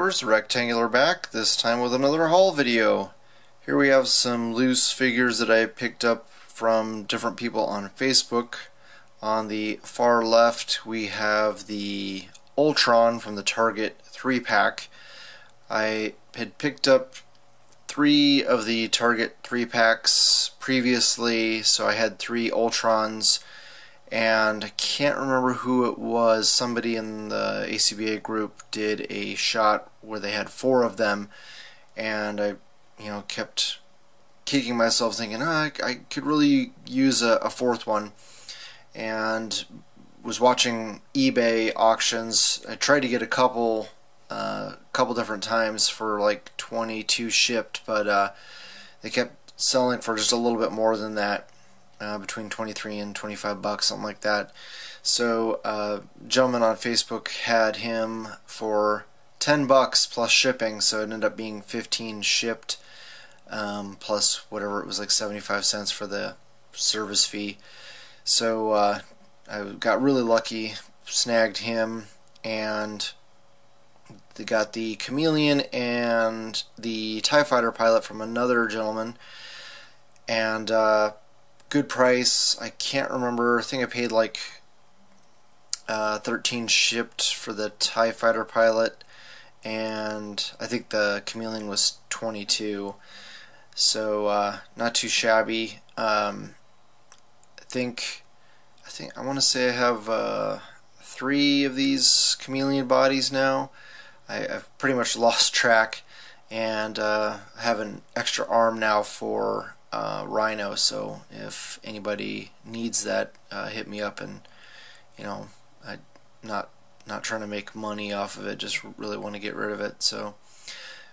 viewers, Rectangular back, this time with another haul video. Here we have some loose figures that I picked up from different people on Facebook. On the far left we have the Ultron from the Target 3-pack. I had picked up 3 of the Target 3-packs previously, so I had 3 Ultrons, and I can't remember who it was. Somebody in the ACBA group did a shot where they had 4 of them, and I kept kicking myself thinking, I could really use a 4th one, and was watching eBay auctions. I tried to get a couple different times for like 22 shipped, but they kept selling for just a little bit more than that, between 23 and 25 bucks, something like that. So a gentleman on Facebook had him for 10 bucks plus shipping, so it ended up being 15 shipped, plus whatever it was, like 75 cents for the service fee. So I got really lucky, snagged him, and they got the Chameleon and the TIE Fighter pilot from another gentleman, and good price. I can't remember, I think I paid like 13 shipped for the TIE Fighter pilot, and I think the Chameleon was 22, so not too shabby. I want to say I have 3 of these Chameleon bodies now. I've pretty much lost track, and have an extra arm now for Rhino, so if anybody needs that, hit me up. And I'm not trying to make money off of it, just really want to get rid of it. So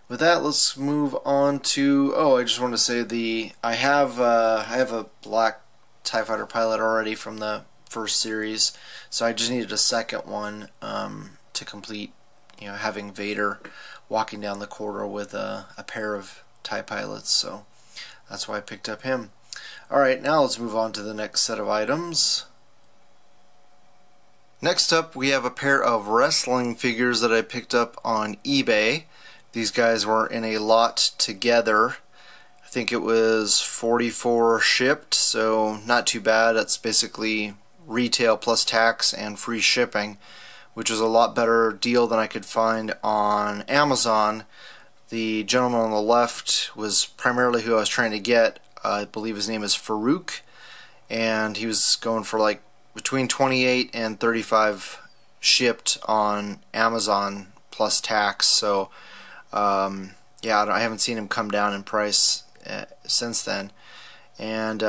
with that, let's move on to, I just want to say I have a black TIE Fighter pilot already from the first series, so I just needed a second one to complete, having Vader walking down the corridor with a pair of TIE pilots, so that's why I picked up him. Alright, now let's move on to the next set of items. Next up, we have a pair of wrestling figures that I picked up on eBay. These guys were in a lot together. I think it was 44 shipped, so not too bad. That's basically retail plus tax and free shipping, which is a lot better deal than I could find on Amazon. The gentleman on the left was primarily who I was trying to get. I believe his name is Farouk, and he was going for like between 28 and 35 shipped on Amazon plus tax. So yeah, I haven't seen him come down in price since then. And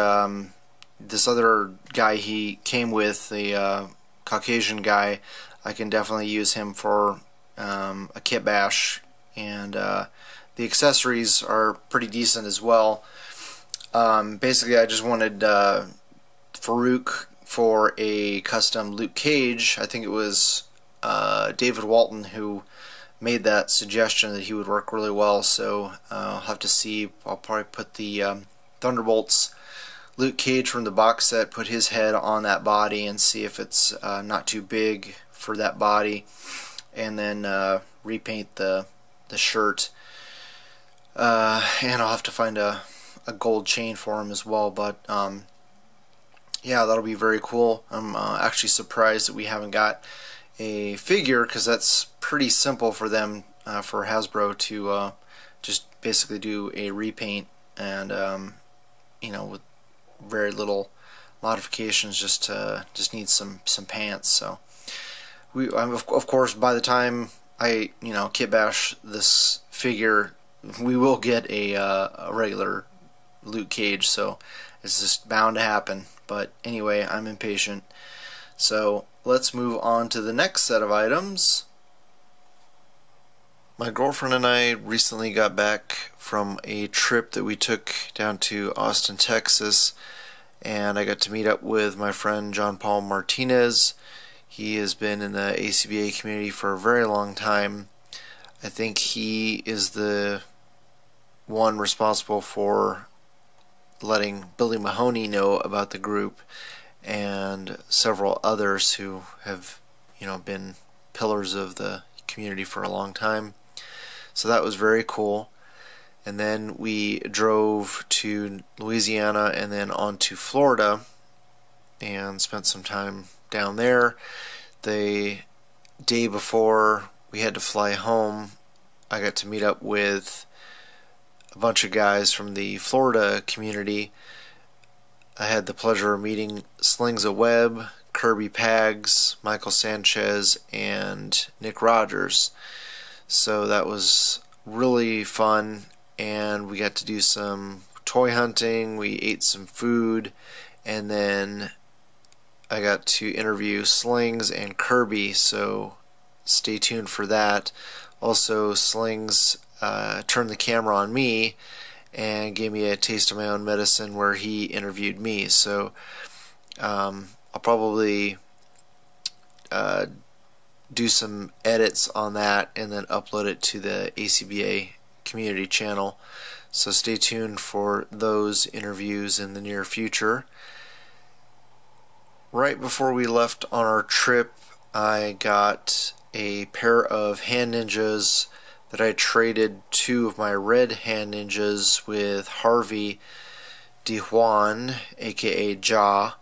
this other guy he came with, the Caucasian guy, I can definitely use him for a kit bash, and the accessories are pretty decent as well. Basically, I just wanted Farouk for a custom Luke Cage. I think it was David Walton who made that suggestion that he would work really well, so I'll have to see. I'll probably put the Thunderbolts Luke Cage from the box set, put his head on that body and see if it's not too big for that body, and then repaint the shirt, and I'll have to find a gold chain for him as well. But yeah, that'll be very cool. I'm actually surprised that we haven't got a figure, because that's pretty simple for them, for Hasbro, to just basically do a repaint, and with very little modifications, just need some pants. So of course, by the time I kit bash this figure, we will get a regular Luke Cage, so it's just bound to happen. But anyway, I'm impatient, so let's move on to the next set of items. My girlfriend and I recently got back from a trip that we took down to Austin, Texas, and I got to meet up with my friend John Paul Martinez. He has been in the ACBA community for a very long time. I think he is the one responsible for letting Billy Mahoney know about the group, and several others who have been pillars of the community for a long time. So that was very cool. And then we drove to Louisiana and then on to Florida and spent some time down there. The day before we had to fly home, I got to meet up with a bunch of guys from the Florida community. I had the pleasure of meeting Slings a Web, Kirby Pags, Michael Sanchez, and Nick Rogers. So that was really fun, and we got to do some toy hunting, we ate some food, and then I got to interview Slings and Kirby, so stay tuned for that. Also, Slings turned the camera on me and gave me a taste of my own medicine where he interviewed me. So I'll probably do some edits on that and then upload it to the ACBA community channel. So stay tuned for those interviews in the near future. Right before we left on our trip, I got a pair of Hand Ninjas that I traded 2 of my red Hand Ninjas with Harvey DeJuan, aka Ja.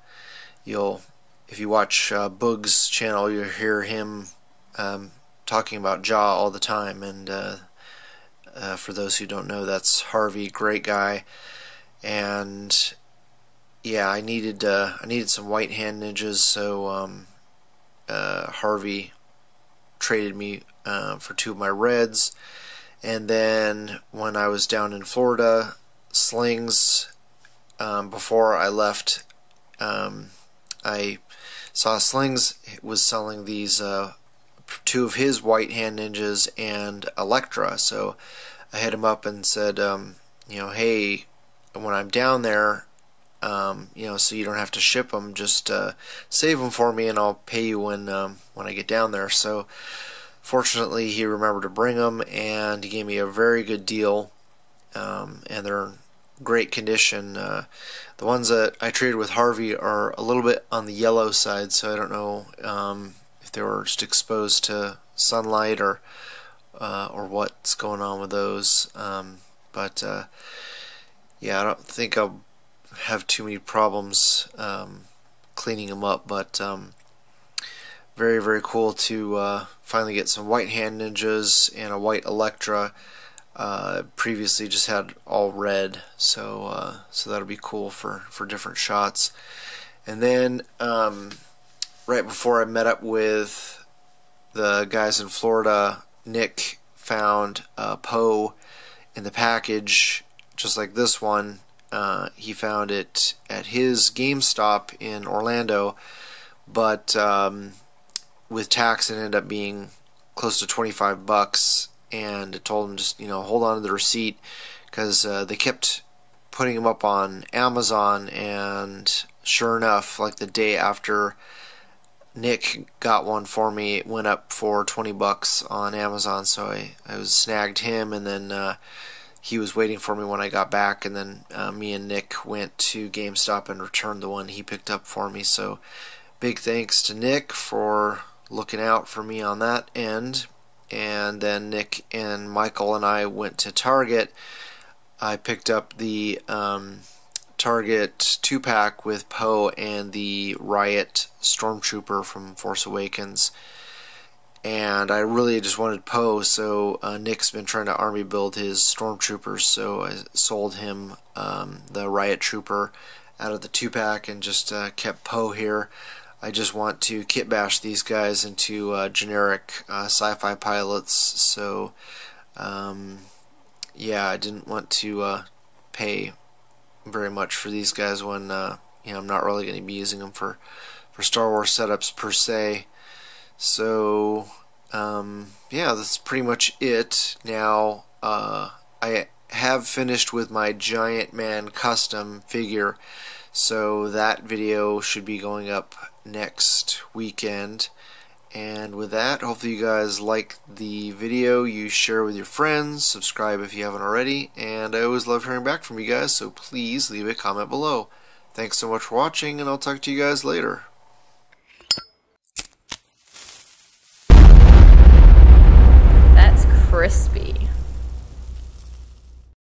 If you watch Boog's channel, you'll hear him talking about Ja all the time. And for those who don't know, that's Harvey, great guy. And yeah, I needed some white Hand Ninjas, so Harvey traded me for 2 of my reds. And then when I was down in Florida, Slings, before I left, I saw Slings was selling these 2 of his white Hand Ninjas and Electra, so I hit him up and said, hey, when I'm down there, so you don't have to ship them, just save them for me and I'll pay you when I get down there. So fortunately he remembered to bring them, and he gave me a very good deal, and they're in great condition. The ones that I traded with Harvey are a little bit on the yellow side, so I don't know if they were just exposed to sunlight or what's going on with those. But yeah, I don't think I'll have too many problems cleaning them up, but very, very cool to finally get some white Hand Ninjas and a white Electra. Previously just had all red, so that'll be cool for different shots. And then right before I met up with the guys in Florida, Nick found a Poe in the package, just like this one. He found it at his GameStop in Orlando, but with tax it ended up being close to $25, and I told him just hold on to the receipt, because they kept putting them up on Amazon, and sure enough, like the day after Nick got one for me, it went up for $20 on Amazon. So I snagged him, and then he was waiting for me when I got back, and then me and Nick went to GameStop and returned the one he picked up for me. So big thanks to Nick for looking out for me on that end. And then Nick and Michael and I went to Target. I picked up the Target 2-pack with Poe and the Riot Stormtrooper from Force Awakens. And I really just wanted Poe, so Nick's been trying to army build his Stormtroopers, so I sold him the Riot Trooper out of the 2-pack and just kept Poe here. I just want to kit bash these guys into generic sci-fi pilots, so yeah, I didn't want to pay very much for these guys when I'm not really going to be using them for Star Wars setups per se. So yeah, that's pretty much it. Now I have finished with my Giant Man custom figure, so that video should be going up next weekend. And with that, hopefully you guys like the video, you share with your friends, subscribe if you haven't already, and I always love hearing back from you guys, so please leave a comment below. Thanks so much for watching, and I'll talk to you guys later.